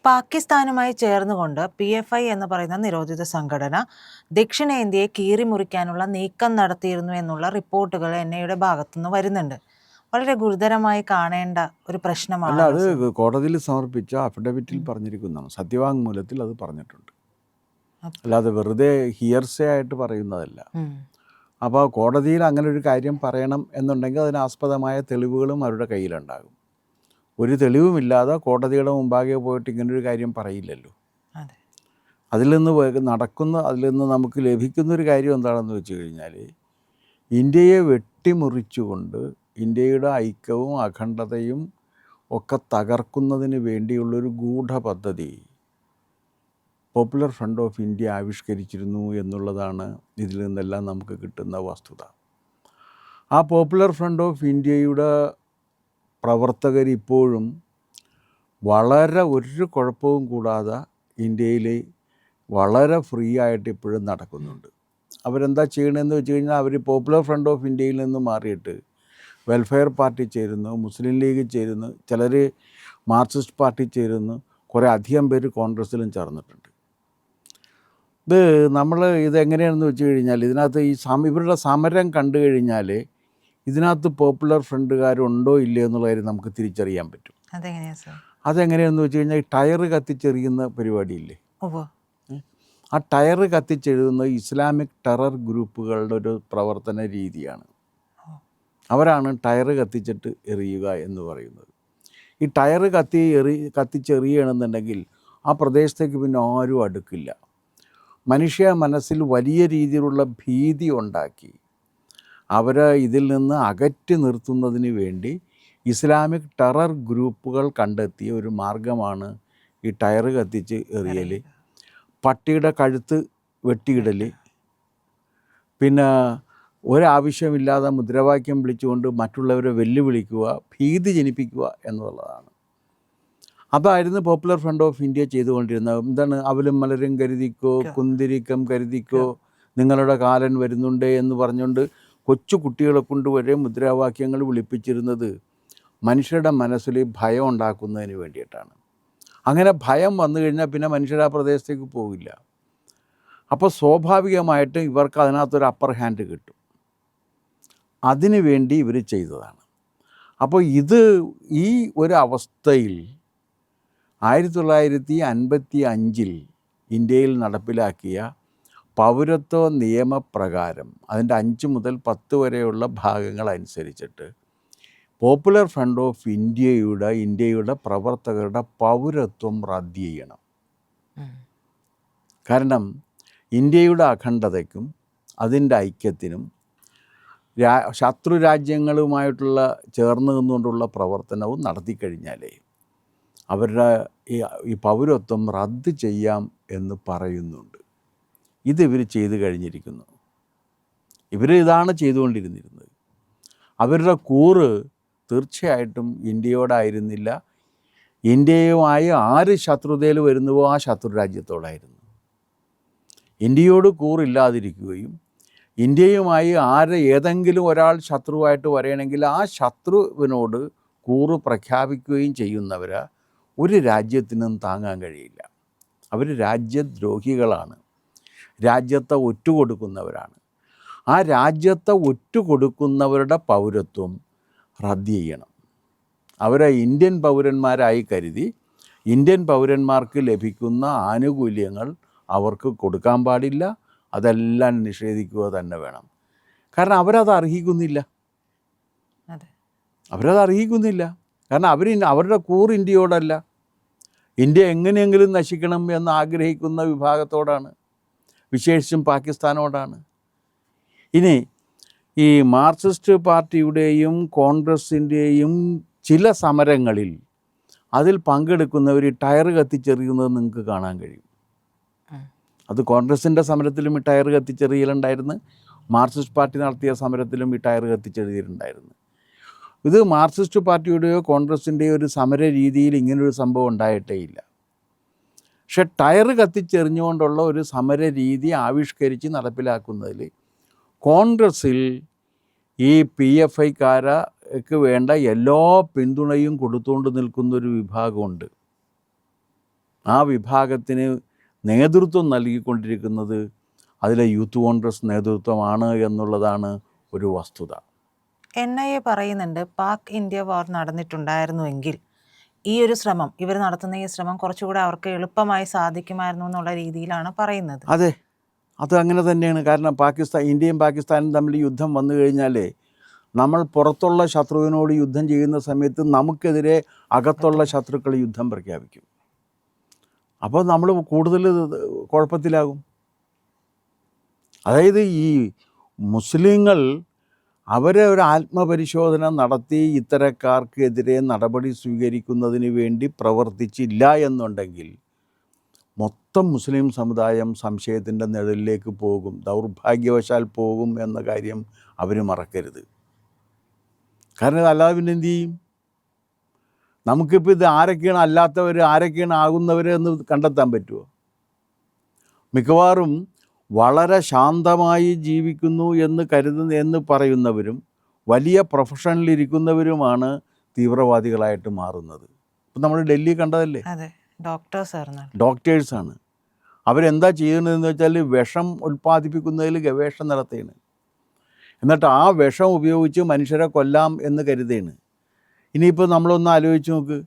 പാകിസ്ഥാനുമായി ചേർന്നുകൊണ്ട് PFI എന്ന് പറയുന്ന നിരോധിത സംഘടന ദക്ഷിണേന്ത്യയെ കീറിമുറിക്കാനുള്ള നീക്കം നടത്തിയിരുന്നു എന്നുള്ള റിപ്പോർട്ടുകൾ NIA ഭാഗത്തുനിന്ന് വരുന്നുണ്ട്. വളരെ ഗുരുതരമായി കാണേണ്ട ഒരു അല്ല, പ്രശ്നമാണ്. അത് കോടതിയിൽ സമർപ്പിച്ച അഫിഡവിറ്റിൽ പറഞ്ഞിരിക്കുന്നതാണ്, സത്യവാങ്മൂലത്തിൽ അത് പറഞ്ഞിട്ടുണ്ട്. അല്ലാതെ വെറുതെ ഹിയർസേ ആയിട്ട് പറയുന്നതല്ല. അപ്പോൾ കോടതിയിൽ അങ്ങനെ ഒരു കാര്യം പറയണം എന്നുണ്ടെങ്കിൽ അതിനാസ്പദമായ തെളിവുകളും അവരുടെ കയ്യിലുണ്ടാകും. ഒരു തെളിവുമില്ലാതെ കോടതിയുടെ മുമ്പാകെ പോയിട്ട് ഇങ്ങനൊരു കാര്യം പറയില്ലല്ലോ. അതിൽ നിന്ന് നമുക്ക് ലഭിക്കുന്നൊരു കാര്യം എന്താണെന്ന് വെച്ച് കഴിഞ്ഞാൽ, ഇന്ത്യയെ വെട്ടിമുറിച്ചുകൊണ്ട് ഇന്ത്യയുടെ ഐക്യവും അഖണ്ഡതയും ഒക്കെ തകർക്കുന്നതിന് വേണ്ടിയുള്ളൊരു ഗൂഢപദ്ധതി പോപ്പുലർ ഫ്രണ്ട് ഓഫ് ഇന്ത്യ ആവിഷ്കരിച്ചിരുന്നു എന്നുള്ളതാണ് ഇതിൽ നിന്നെല്ലാം നമുക്ക് കിട്ടുന്ന വസ്തുത. ആ പോപ്പുലർ ഫ്രണ്ട് ഓഫ് ഇന്ത്യയുടെ പ്രവർത്തകർ ഇപ്പോഴും വളരെ ഒരു കുഴപ്പവും കൂടാതെ ഇന്ത്യയിൽ വളരെ ഫ്രീ ആയിട്ട് ഇപ്പോഴും നടക്കുന്നുണ്ട്. അവരെന്താ ചെയ്യണമെന്ന് വെച്ച് കഴിഞ്ഞാൽ, അവർ പോപ്പുലർ ഫ്രണ്ട് ഓഫ് ഇന്ത്യയിൽ നിന്ന് മാറിയിട്ട് വെൽഫെയർ പാർട്ടി ചേരുന്നു, മുസ്ലിം ലീഗ് ചേരുന്നു, ചിലർ മാർക്സിസ്റ്റ് പാർട്ടി ചേരുന്നു, കുറേ അധികം പേര് കോൺഗ്രസ്സിലും ചേർന്നിട്ടുണ്ട്. ഇതെങ്ങനെയാണെന്ന് വെച്ച് കഴിഞ്ഞാൽ, ഇതിനകത്ത് ഇവരുടെ സമരം കണ്ടു കഴിഞ്ഞാൽ ഇതിനകത്ത് പോപ്പുലർ ഫ്രണ്ടുകാരുണ്ടോ ഇല്ലയോ എന്നുള്ള കാര്യം നമുക്ക് തിരിച്ചറിയാൻ പറ്റും. അതെങ്ങനെയാണെന്ന് വെച്ച് കഴിഞ്ഞാൽ, ഈ ടയർ കത്തിച്ചെറിയുന്ന പരിപാടിയില്ലേ, ആ ടയർ കത്തിച്ചെഴുതുന്ന ഇസ്ലാമിക് ടെറർ ഗ്രൂപ്പുകളുടെ ഒരു പ്രവർത്തന രീതിയാണ്. അവരാണ് ടയർ കത്തിച്ചിട്ട് എറിയുക എന്ന് പറയുന്നത്. ഈ ടയർ കത്തിച്ചെറിയണമെന്നുണ്ടെങ്കിൽ ആ പ്രദേശത്തേക്ക് പിന്നെ ആരും അടുക്കില്ല. മനുഷ്യ മനസ്സിൽ വലിയ രീതിയിലുള്ള ഭീതി ഉണ്ടാക്കി അവരെ ഇതിൽ നിന്ന് അകറ്റി നിർത്തുന്നതിന് വേണ്ടി ഇസ്ലാമിക് ടെറർ ഗ്രൂപ്പുകൾ കണ്ടെത്തിയ ഒരു മാർഗമാണ് ഈ ടയർ കത്തിച്ച് എറിയൽ, പട്ടിയുടെ കഴുത്ത് വെട്ടിയിടൽ, പിന്നെ ഒരാവശ്യമില്ലാതെ മുദ്രാവാക്യം വിളിച്ചുകൊണ്ട് മറ്റുള്ളവരെ വെല്ലുവിളിക്കുക, ഭീതി ജനിപ്പിക്കുക എന്നുള്ളതാണ്. അതായിരുന്നു പോപ്പുലർ ഫ്രണ്ട് ഓഫ് ഇന്ത്യ ചെയ്തുകൊണ്ടിരുന്നത്. എന്താണ്, അവലും മലരും കരുതിക്കോ, കുന്തിരിക്കം കരുതിക്കോ, നിങ്ങളുടെ കാലൻ വരുന്നുണ്ട് എന്ന് പറഞ്ഞുകൊണ്ട് കൊച്ചു കുട്ടികളെ കൊണ്ടുവരെ മുദ്രാവാക്യങ്ങൾ വിളിപ്പിച്ചിരുന്നത് മനുഷ്യരുടെ മനസ്സിൽ ഭയം ഉണ്ടാക്കുന്നതിന് വേണ്ടിയിട്ടാണ്. അങ്ങനെ ഭയം വന്നു കഴിഞ്ഞാൽ പിന്നെ മനുഷ്യർ ആ പ്രദേശത്തേക്ക് പോകില്ല. അപ്പോൾ സ്വാഭാവികമായിട്ടും ഇവർക്ക് അതിനകത്തൊരു അപ്പർ ഹാൻഡ് കിട്ടും. അതിനു വേണ്ടി ഇവർ ചെയ്തതാണ്. അപ്പോൾ ഈ ഒരു അവസ്ഥയിൽ 1955 ഇന്ത്യയിൽ നടപ്പിലാക്കിയ പൗരത്വ നിയമപ്രകാരം അതിൻ്റെ 5 മുതൽ 10 വരെയുള്ള ഭാഗങ്ങൾ അനുസരിച്ചിട്ട് പോപ്പുലർ ഫ്രണ്ട് ഓഫ് ഇന്ത്യയുടെ പ്രവർത്തകരുടെ പൗരത്വം റദ്ദ് ചെയ്യണം. കാരണം ഇന്ത്യയുടെ അഖണ്ഡതയ്ക്കും അതിൻ്റെ ഐക്യത്തിനും ശത്രു രാജ്യങ്ങളുമായിട്ടുള്ള ചേർന്ന് നിന്നുകൊണ്ടുള്ള പ്രവർത്തനവും നടത്തിക്കഴിഞ്ഞാലേ അവരുടെ ഈ പൗരത്വം റദ്ദ് ചെയ്യാം എന്ന് പറയുന്നുണ്ട്. ഇവർ ചെയ്തു കഴിഞ്ഞിരിക്കുന്നു. ഇതാണ് ചെയ്തുകൊണ്ടിരുന്നിരുന്നത്. അവരുടെ കൂറ് തീർച്ചയായിട്ടും ഇന്ത്യയോടായിരുന്നില്ല. ഇന്ത്യയുമായി ആര് ശത്രുതയിൽ വരുന്നുവോ ആ ശത്രു രാജ്യത്തോടായിരുന്നു. ഇന്ത്യയോട് കൂറില്ലാതിരിക്കുകയും ഇന്ത്യയുമായി ഏതെങ്കിലും ഒരാൾ ശത്രുവായിട്ട് വരികയാണെങ്കിൽ ആ ശത്രുവിനോട് കൂറ് പ്രഖ്യാപിക്കുകയും ചെയ്യുന്നവരെ ഒരു രാജ്യത്തിനും താങ്ങാൻ കഴിയില്ല. അവർ രാജ്യദ്രോഹികളാണ്, രാജ്യത്തെ ഒറ്റുകൊടുക്കുന്നവരാണ്. ആ രാജ്യത്തെ ഒറ്റുകൊടുക്കുന്നവരുടെ പൗരത്വം റദ്ദ് ചെയ്യണം. അവരെ ഇന്ത്യൻ പൗരന്മാരായി കരുതി ഇന്ത്യൻ പൗരന്മാർക്ക് ലഭിക്കുന്ന ആനുകൂല്യങ്ങൾ അവർക്ക് കൊടുക്കാൻ പാടില്ല. അതെല്ലാം നിഷേധിക്കുക തന്നെ വേണം. കാരണം അവരത് അർഹിക്കുന്നില്ല. കാരണം അവരുടെ കൂറ് ഇന്ത്യയോടല്ല, ഇന്ത്യ എങ്ങനെയെങ്കിലും നശിക്കണം എന്ന് ആഗ്രഹിക്കുന്ന വിഭാഗത്തോടാണ്, വിശേഷിച്ചും പാകിസ്ഥാനോടാണ്. ഇനി ഈ മാർക്സിസ്റ്റ് പാർട്ടിയുടെയും കോൺഗ്രസിൻ്റെയും ചില സമരങ്ങളിൽ അതിൽ പങ്കെടുക്കുന്നവർ ടയർ കത്തിച്ചെറിയുന്നത് നിങ്ങൾക്ക് കാണാൻ കഴിയും. അത് കോൺഗ്രസിൻ്റെ സമരത്തിലും ഈ ടയർ കത്തിച്ചെറിയലുണ്ടായിരുന്നു, മാർക്സിസ്റ്റ് പാർട്ടി നടത്തിയ സമരത്തിലും ഈ ടയർ കത്തിച്ചെറിയലുണ്ടായിരുന്നു. ഇത് മാർക്സിസ്റ്റ് പാർട്ടിയുടെയോ കോൺഗ്രസിൻ്റെയോ ഒരു സമര രീതിയിൽ ഇങ്ങനൊരു സംഭവം ഉണ്ടായിട്ടേ ഇല്ല. പക്ഷെ ടയർ കത്തിച്ചെറിഞ്ഞുകൊണ്ടുള്ള ഒരു സമര രീതി ആവിഷ്കരിച്ച് നടപ്പിലാക്കുന്നതിൽ കോൺഗ്രസ്സിൽ ഈ PFIക്കാർക്ക് വേണ്ട എല്ലാ പിന്തുണയും കൊടുത്തുകൊണ്ട് നിൽക്കുന്നൊരു വിഭാഗമുണ്ട്. ആ വിഭാഗത്തിന് നേതൃത്വം നൽകിക്കൊണ്ടിരിക്കുന്നത് അതിലെ യൂത്ത് കോൺഗ്രസ് നേതൃത്വമാണ് എന്നുള്ളതാണ് ഒരു വസ്തുത. NIA പറയുന്നുണ്ട് പാക് ഇന്ത്യ വാർ നടന്നിട്ടുണ്ടായിരുന്നുവെങ്കിൽ ഈ ഒരു ശ്രമം, ഇവർ നടത്തുന്ന ഈ ശ്രമം കുറച്ചുകൂടെ അവർക്ക് എളുപ്പമായി സാധിക്കുമായിരുന്നു എന്നുള്ള രീതിയിലാണ് പറയുന്നത്. അതെ, അത് അങ്ങനെ തന്നെയാണ്. കാരണം ഇന്ത്യയും പാകിസ്ഥാനും തമ്മിൽ യുദ്ധം വന്നു കഴിഞ്ഞാൽ നമ്മൾ പുറത്തുള്ള ശത്രുവിനോട് യുദ്ധം ചെയ്യുന്ന സമയത്ത് നമുക്കെതിരെ അകത്തുള്ള ശത്രുക്കൾ യുദ്ധം പ്രഖ്യാപിക്കും. അപ്പോൾ നമ്മൾ കൂടുതൽ കുഴപ്പത്തിലാകും. അതായത് ഈ മുസ്ലിങ്ങൾ അവരെ ഒരു ആത്മപരിശോധന നടത്തി ഇത്തരക്കാർക്കെതിരെ നടപടി സ്വീകരിക്കുന്നതിന് വേണ്ടി പ്രവർത്തിച്ചില്ല എന്നുണ്ടെങ്കിൽ മൊത്തം മുസ്ലിം സമുദായം സംശയത്തിൻ്റെ നിഴലിലേക്ക് പോകും, ദൗർഭാഗ്യവശാൽ പോകും എന്ന കാര്യം അവർ മറക്കരുത്. കാരണം അല്ലാതെ പിന്നെ എന്തു ചെയ്യും? നമുക്കിപ്പോൾ ഇത് ആരൊക്കെയാണ് അല്ലാത്തവർ, ആരൊക്കെയാണ് ആകുന്നവർ എന്ന് കണ്ടെത്താൻ പറ്റുമോ? മിക്കവാറും വളരെ ശാന്തമായി ജീവിക്കുന്നു എന്ന് പറയുന്നവരും വലിയ പ്രൊഫഷനിലിരിക്കുന്നവരുമാണ് തീവ്രവാദികളായിട്ട് മാറുന്നത്. ഇപ്പം നമ്മൾ ഡൽഹി കണ്ടതല്ലേ? അതെ, ഡോക്ടേഴ്സാണ്. അവരെന്താ ചെയ്യുന്നതെന്ന് വെച്ചാൽ വിഷം ഉൽപ്പാദിപ്പിക്കുന്നതിൽ ഗവേഷണം നടത്തുകയാണ്. എന്നിട്ട് ആ വിഷം ഉപയോഗിച്ച് മനുഷ്യരെ കൊല്ലാം എന്ന് കരുതുകയാണ്. ഇനിയിപ്പോൾ നമ്മളൊന്ന് ആലോചിച്ച് നോക്ക്,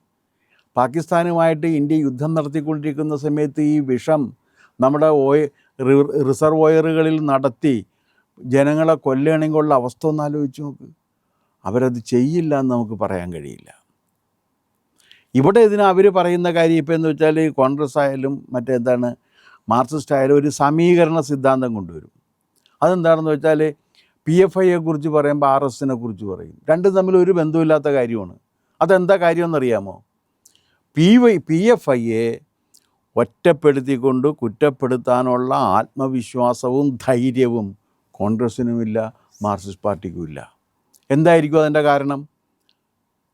പാകിസ്ഥാനുമായിട്ട് ഇന്ത്യ യുദ്ധം നടത്തിക്കൊണ്ടിരിക്കുന്ന സമയത്ത് ഈ വിഷം നമ്മുടെ റിസർവോയറുകളിൽ നടത്തി ജനങ്ങളെ കൊല്ലുകയാണെങ്കിൽ ഉള്ള അവസ്ഥ ഒന്ന് ആലോചിച്ച് നോക്ക്. അവരത് ചെയ്യില്ല എന്ന് നമുക്ക് പറയാൻ കഴിയില്ല. ഇവിടെ അവർ പറയുന്ന കാര്യം ഇപ്പോൾ എന്ന് വെച്ചാൽ കോൺഗ്രസ് ആയാലും മറ്റേന്താണ് മാർക്സിസ്റ്റ് ആയാലും ഒരു സമീകരണ സിദ്ധാന്തം കൊണ്ടുവരും. അതെന്താണെന്ന് വെച്ചാൽ PFIയെ കുറിച്ച് പറയുമ്പോൾ RSനെ കുറിച്ച് പറയും. രണ്ടും തമ്മിൽ ഒരു ബന്ധമില്ലാത്ത കാര്യമാണ്. അതെന്താ കാര്യമെന്നറിയാമോ? PFIയെ ഒറ്റപ്പെടുത്തിക്കൊണ്ട് കുറ്റപ്പെടുത്താനുള്ള ആത്മവിശ്വാസവും ധൈര്യവും കോൺഗ്രസ്സിനുമില്ല, മാർക്സിസ്റ്റ് പാർട്ടിക്കുമില്ല. എന്തായിരിക്കും അതിൻ്റെ കാരണം?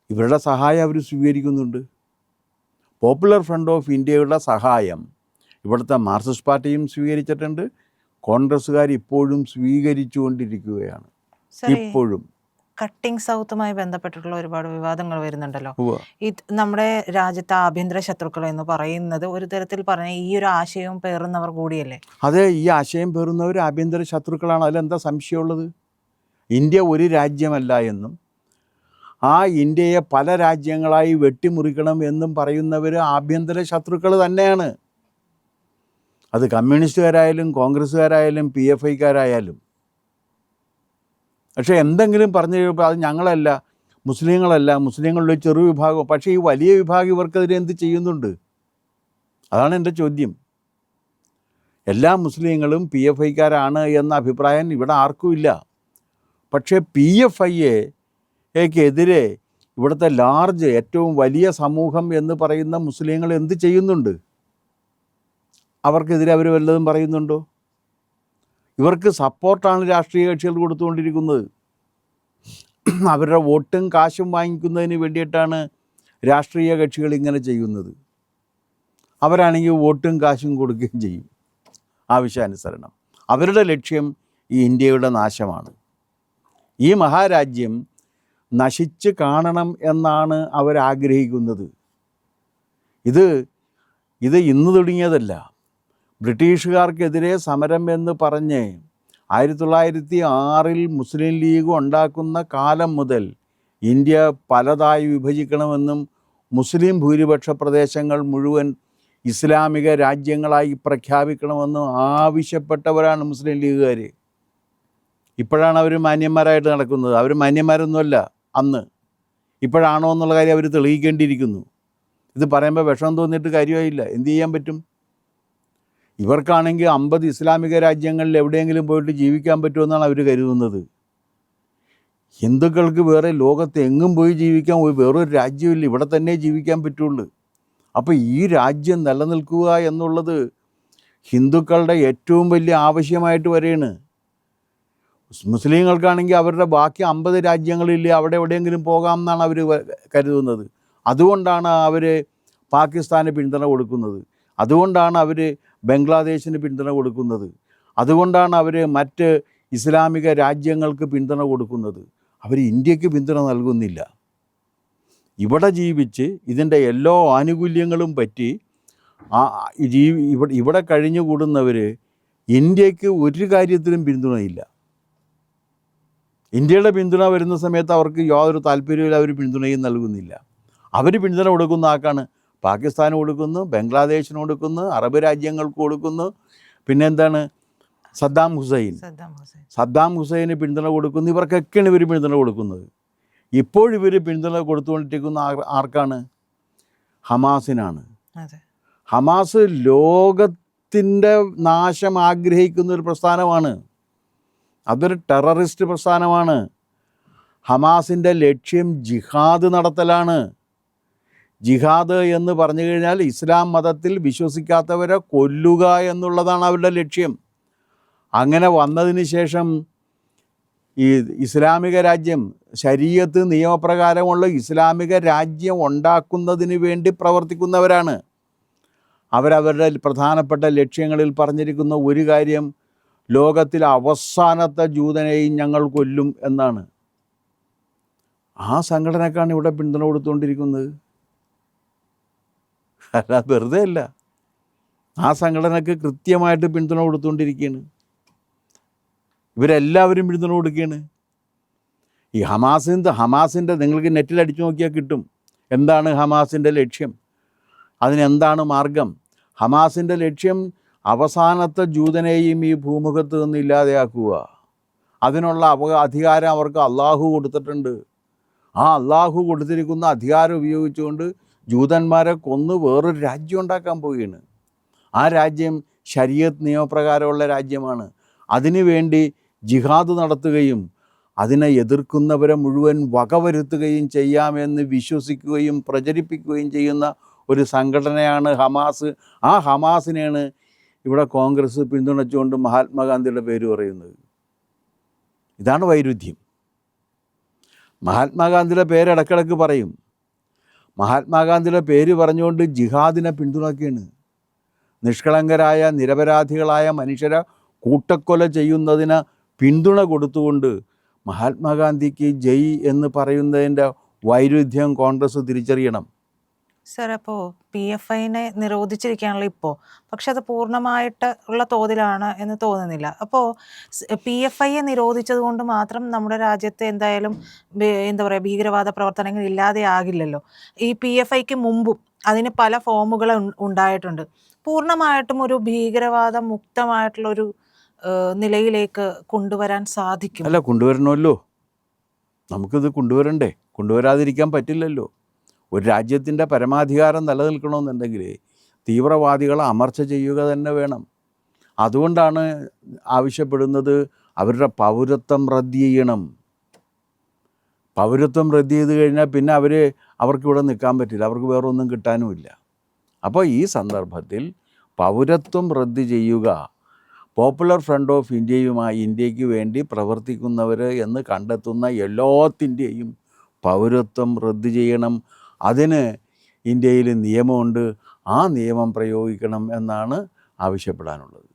ഇവരുടെ സഹായം അവർ സ്വീകരിക്കുന്നുണ്ട്. പോപ്പുലർ ഫ്രണ്ട് ഓഫ് ഇന്ത്യയുടെ സഹായം ഇവിടുത്തെ മാർക്സിസ്റ്റ് പാർട്ടിയും സ്വീകരിച്ചിട്ടുണ്ട്, കോൺഗ്രസ്സുകാർ ഇപ്പോഴും സ്വീകരിച്ചുകൊണ്ടിരിക്കുകയാണ്. ഇപ്പോഴും കട്ടിംഗ് സൗത്തുമായി ബന്ധപ്പെട്ടിട്ടുള്ള ഒരുപാട് വിവാദങ്ങൾ വരുന്നുണ്ടല്ലോ. ഈ നമ്മുടെ രാജ്യത്തെ ആഭ്യന്തര ശത്രുക്കൾ എന്ന് പറയുന്നത് ഒരു തരത്തിൽ പറഞ്ഞ ഈ ഒരു ആശയവും പേറുന്നവർ കൂടിയല്ലേ? അതെ, ഈ ആശയം പേറുന്നവർ ആഭ്യന്തര ശത്രുക്കളാണ്. അതിലെന്താ സംശയമുള്ളത്? ഇന്ത്യ ഒരു രാജ്യമല്ല എന്നും ആ ഇന്ത്യയെ പല രാജ്യങ്ങളായി വെട്ടിമുറിക്കണം എന്നും പറയുന്നവർ ആഭ്യന്തര ശത്രുക്കൾ തന്നെയാണ്. അത് കമ്മ്യൂണിസ്റ്റുകാരായാലും കോൺഗ്രസ്സുകാരായാലും PFIക്കാരായാലും. പക്ഷേ എന്തെങ്കിലും പറഞ്ഞു കഴിയുമ്പോൾ അത് ഞങ്ങളല്ല, മുസ്ലിങ്ങളുടെ ഒരു ചെറു വിഭാഗം. പക്ഷേ ഈ വലിയ വിഭാഗം ഇവർക്കെതിരെ എന്ത് ചെയ്യുന്നുണ്ട്? അതാണ് എൻ്റെ ചോദ്യം. എല്ലാ മുസ്ലിങ്ങളും PFIക്കാരാണ് എന്ന അഭിപ്രായം ഇവിടെ ആർക്കും ഇല്ല. പക്ഷേ PFIക്കെതിരെ ഇവിടുത്തെ ഏറ്റവും വലിയ സമൂഹം എന്ന് പറയുന്ന മുസ്ലിങ്ങൾ എന്ത് ചെയ്യുന്നുണ്ട്? അവർക്കെതിരെ അവർ വല്ലതും പറയുന്നുണ്ടോ? ഇവർക്ക് സപ്പോർട്ടാണ് രാഷ്ട്രീയ കക്ഷികൾ കൊടുത്തുകൊണ്ടിരിക്കുന്നത്. അവരുടെ വോട്ടും കാശും വാങ്ങിക്കുന്നതിന് വേണ്ടിയിട്ടാണ് രാഷ്ട്രീയ കക്ഷികൾ ഇങ്ങനെ ചെയ്യുന്നത്. അവരാണെങ്കിൽ വോട്ടും കാശും കൊടുക്കുകയും ചെയ്യും ആവശ്യാനുസരണം. അവരുടെ ലക്ഷ്യം ഈ ഇന്ത്യയുടെ നാശമാണ്. ഈ മഹാരാജ്യം നശിച്ച് കാണണം എന്നാണ് അവരാഗ്രഹിക്കുന്നത്. ഇത് ഇന്ന് തുടങ്ങിയതല്ല. ബ്രിട്ടീഷുകാർക്കെതിരെ സമരം എന്ന് പറഞ്ഞ് 1906 മുസ്ലിം ലീഗ് ഉണ്ടാക്കുന്ന കാലം മുതൽ ഇന്ത്യ പലതായി വിഭജിക്കണമെന്നും മുസ്ലിം ഭൂരിപക്ഷ പ്രദേശങ്ങൾ മുഴുവൻ ഇസ്ലാമിക രാജ്യങ്ങളായി പ്രഖ്യാപിക്കണമെന്നും ആവശ്യപ്പെട്ടവരാണ് മുസ്ലിം ലീഗുകാർ. ഇപ്പോഴാണ് അവർ മാന്യന്മാരായിട്ട് നടക്കുന്നത്. അവർ മാന്യന്മാരൊന്നുമല്ല അന്ന്. ഇപ്പോഴാണോ എന്നുള്ള കാര്യം അവർ തെളിയിക്കേണ്ടിയിരിക്കുന്നു. ഇത് പറയുമ്പോൾ വിഷമം തോന്നിയിട്ട് കാര്യമായില്ല. എന്ത് ചെയ്യാൻ പറ്റും? ഇവർക്കാണെങ്കിൽ 50 ഇസ്ലാമിക രാജ്യങ്ങളിൽ എവിടെയെങ്കിലും പോയിട്ട് ജീവിക്കാൻ പറ്റുമെന്നാണ് അവർ കരുതുന്നത്. ഹിന്ദുക്കൾക്ക് വേറെ ലോകത്ത് എങ്ങും പോയി ജീവിക്കാൻ വേറൊരു രാജ്യമില്ല, ഇവിടെ തന്നെ ജീവിക്കാൻ പറ്റുള്ളൂ. അപ്പോൾ ഈ രാജ്യം നിലനിൽക്കുക എന്നുള്ളത് ഹിന്ദുക്കളുടെ ഏറ്റവും വലിയ ആവശ്യമായിട്ട് വരികയാണ്. മുസ്ലിങ്ങൾക്കാണെങ്കിൽ അവരുടെ ബാക്കി 50 രാജ്യങ്ങളില്ലേ, അവിടെ എവിടെയെങ്കിലും പോകാം എന്നാണ് അവർ കരുതുന്നത്. അതുകൊണ്ടാണ് അവർ പാകിസ്ഥാന് പിന്തുണ കൊടുക്കുന്നത്. അതുകൊണ്ടാണ് അവർ ബംഗ്ലാദേശിന് പിന്തുണ കൊടുക്കുന്നത്. അതുകൊണ്ടാണ് അവർ മറ്റ് ഇസ്ലാമിക രാജ്യങ്ങൾക്ക് പിന്തുണ കൊടുക്കുന്നത്. അവർ ഇന്ത്യക്ക് പിന്തുണ നൽകുന്നില്ല. ഇവിടെ ജീവിച്ച് ഇതിൻ്റെ എല്ലാ ആനുകൂല്യങ്ങളും പറ്റി ആ ഇവിടെ കഴിഞ്ഞുകൂടുന്നവർ ഇന്ത്യക്ക് ഒരു കാര്യത്തിലും പിന്തുണയില്ല. ഇന്ത്യയുടെ പിന്തുണ വരുന്ന സമയത്ത് അവർക്ക് യാതൊരു താല്പര്യമില്ല, അവർ പിന്തുണയും നൽകുന്നില്ല. അവർ പിന്തുണ കൊടുക്കുന്ന ആർക്കാണ്? പാകിസ്ഥാന് കൊടുക്കുന്നു, ബംഗ്ലാദേശിന് കൊടുക്കുന്നു, അറബ് രാജ്യങ്ങൾക്ക് കൊടുക്കുന്നു. പിന്നെ എന്താണ്? സദ്ദാം ഹുസൈന് പിന്തുണ കൊടുക്കുന്നു. ഇവർക്കൊക്കെയാണ് ഇവർ പിന്തുണ കൊടുക്കുന്നത്. ഇപ്പോഴിവർ പിന്തുണ കൊടുത്തുകൊണ്ടിരിക്കുന്ന ആർക്കാണ്? ഹമാസിനാണ്. ഹമാസ് ലോകത്തിൻ്റെ നാശം ആഗ്രഹിക്കുന്ന ഒരു പ്രസ്ഥാനമാണ്. അതൊരു ടെററിസ്റ്റ് പ്രസ്ഥാനമാണ്. ഹമാസിൻ്റെ ലക്ഷ്യം ജിഹാദ് നടത്തലാണ്. ജിഹാദ് എന്ന് പറഞ്ഞു കഴിഞ്ഞാൽ ഇസ്ലാം മതത്തിൽ വിശ്വസിക്കാത്തവരെ കൊല്ലുക എന്നുള്ളതാണ് അവരുടെ ലക്ഷ്യം. അങ്ങനെ വന്നതിന് ശേഷം ഈ ഇസ്ലാമിക രാജ്യം, ശരീഅത്ത് നിയമപ്രകാരമുള്ള ഇസ്ലാമിക രാജ്യം ഉണ്ടാക്കുന്നതിന് വേണ്ടി പ്രവർത്തിക്കുന്നവരാണ്. അവരവരുടെ പ്രധാനപ്പെട്ട ലക്ഷ്യങ്ങളിൽ പറഞ്ഞിരിക്കുന്ന ഒരു കാര്യം, ലോകത്തിലെ അവസാനത്തെ ജൂതനെയും ഞങ്ങൾ കൊല്ലും എന്നാണ്. ആ സംഘടനക്കാണ് ഇവിടെ പിന്തുണ കൊടുത്തുകൊണ്ടിരിക്കുന്നത്. അല്ല, വെറുതെ അല്ല. ആ സംഘടനക്ക് കൃത്യമായിട്ട് പിന്തുണ കൊടുത്തുകൊണ്ടിരിക്കുകയാണ്. ഇവരെല്ലാവരും പിന്തുണ കൊടുക്കുകയാണ്. ഈ ഹമാസിൻ്റെ നിങ്ങൾക്ക് നെറ്റിൽ അടിച്ചു നോക്കിയാൽ കിട്ടും എന്താണ് ഹമാസിൻ്റെ ലക്ഷ്യം, അതിനെന്താണ് മാർഗം. ഹമാസിൻ്റെ ലക്ഷ്യം അവസാനത്തെ ജൂതനെയും ഈ ഭൂമുഖത്ത് നിന്ന് ഇല്ലാതെയാക്കുക. അതിനുള്ള അധികാരം അവർക്ക് അള്ളാഹു കൊടുത്തിട്ടുണ്ട്. ആ അള്ളാഹു കൊടുത്തിരിക്കുന്ന അധികാരം ഉപയോഗിച്ചുകൊണ്ട് ജൂതന്മാരെ കൊന്ന് വേറൊരു രാജ്യം ഉണ്ടാക്കാൻ പോവുകയാണ്. ആ രാജ്യം ശരീഅത്ത് നിയമപ്രകാരമുള്ള രാജ്യമാണ്. അതിനുവേണ്ടി ജിഹാദ് നടത്തുകയും അതിനെ എതിർക്കുന്നവരെ മുഴുവൻ വകവരുത്തുകയും ചെയ്യാമെന്ന് വിശ്വസിക്കുകയും പ്രചരിപ്പിക്കുകയും ചെയ്യുന്ന ഒരു സംഘടനയാണ് ഹമാസ്. ആ ഹമാസിനെയാണ് ഇവിടെ കോൺഗ്രസ് പിന്തുണച്ചുകൊണ്ട് മഹാത്മാഗാന്ധിയുടെ പേര് പറയുന്നത്. ഇതാണ് വൈരുദ്ധ്യം. മഹാത്മാഗാന്ധിയുടെ പേര് ഇടക്കിടക്ക് പറയും. മഹാത്മാഗാന്ധിയുടെ പേര് പറഞ്ഞുകൊണ്ട് ജിഹാദിനെ പിന്തുണയ്ക്കുകയാണ്. നിഷ്കളങ്കരായ നിരപരാധികളായ മനുഷ്യരെ കൂട്ടക്കൊല ചെയ്യുന്നതിന് പിന്തുണ കൊടുത്തുകൊണ്ട് മഹാത്മാഗാന്ധിക്ക് ജയ് എന്ന് പറയുന്നതിൻ്റെ വൈരുദ്ധ്യം കോൺഗ്രസ് തിരിച്ചറിയണം. സർ, അപ്പോൾ PFIനെ നിരോധിച്ചിരിക്കുകയാണല്ലോ ഇപ്പോൾ, പക്ഷെ അത് പൂർണ്ണമായിട്ട് ഉള്ള തോതിലാണ് എന്ന് തോന്നുന്നില്ല. അപ്പോൾ PFIയെ നിരോധിച്ചത് കൊണ്ട് മാത്രം നമ്മുടെ രാജ്യത്ത് എന്തായാലും എന്താ പറയുക, ഭീകരവാദ പ്രവർത്തനങ്ങൾ ഇല്ലാതെയാകില്ലല്ലോ. ഈ PFIക്ക് മുമ്പും അതിന് പല ഫോമുകൾ ഉണ്ടായിട്ടുണ്ട്. പൂർണ്ണമായിട്ടും ഒരു ഭീകരവാദ മുക്തമായിട്ടുള്ളൊരു നിലയിലേക്ക് കൊണ്ടുവരാൻ സാധിക്കും? അല്ല, കൊണ്ടുവരണമല്ലോ. നമുക്കിത് കൊണ്ടുവരണ്ടേ? കൊണ്ടുവരാതിരിക്കാൻ പറ്റില്ലല്ലോ. ഒരു രാജ്യത്തിൻ്റെ പരമാധികാരം നിലനിൽക്കണമെന്നുണ്ടെങ്കിൽ തീവ്രവാദികളെ അമർച്ച ചെയ്യുക തന്നെ വേണം. അതുകൊണ്ടാണ് ആവശ്യപ്പെടുന്നത് അവരുടെ പൗരത്വം റദ്ദ് ചെയ്യണം. പൗരത്വം റദ്ദ് ചെയ്ത് കഴിഞ്ഞാൽ പിന്നെ അവർക്കിവിടെ നിൽക്കാൻ പറ്റില്ല, അവർക്ക് വേറെ ഒന്നും കിട്ടാനുമില്ല. അപ്പോൾ ഈ സന്ദർഭത്തിൽ പൗരത്വം റദ്ദ് ചെയ്യുക, പോപ്പുലർ ഫ്രണ്ട് ഓഫ് ഇന്ത്യക്ക് വേണ്ടി പ്രവർത്തിക്കുന്നവർ എന്ന് കണ്ടെത്തുന്ന എല്ലാത്തിൻ്റെയും പൗരത്വം റദ്ദ് ചെയ്യണം. അതിന് ഇന്ത്യയിൽ നിയമമുണ്ട്, ആ നിയമം പ്രയോഗിക്കണം എന്നാണ് ആവശ്യപ്പെടാനുള്ളത്.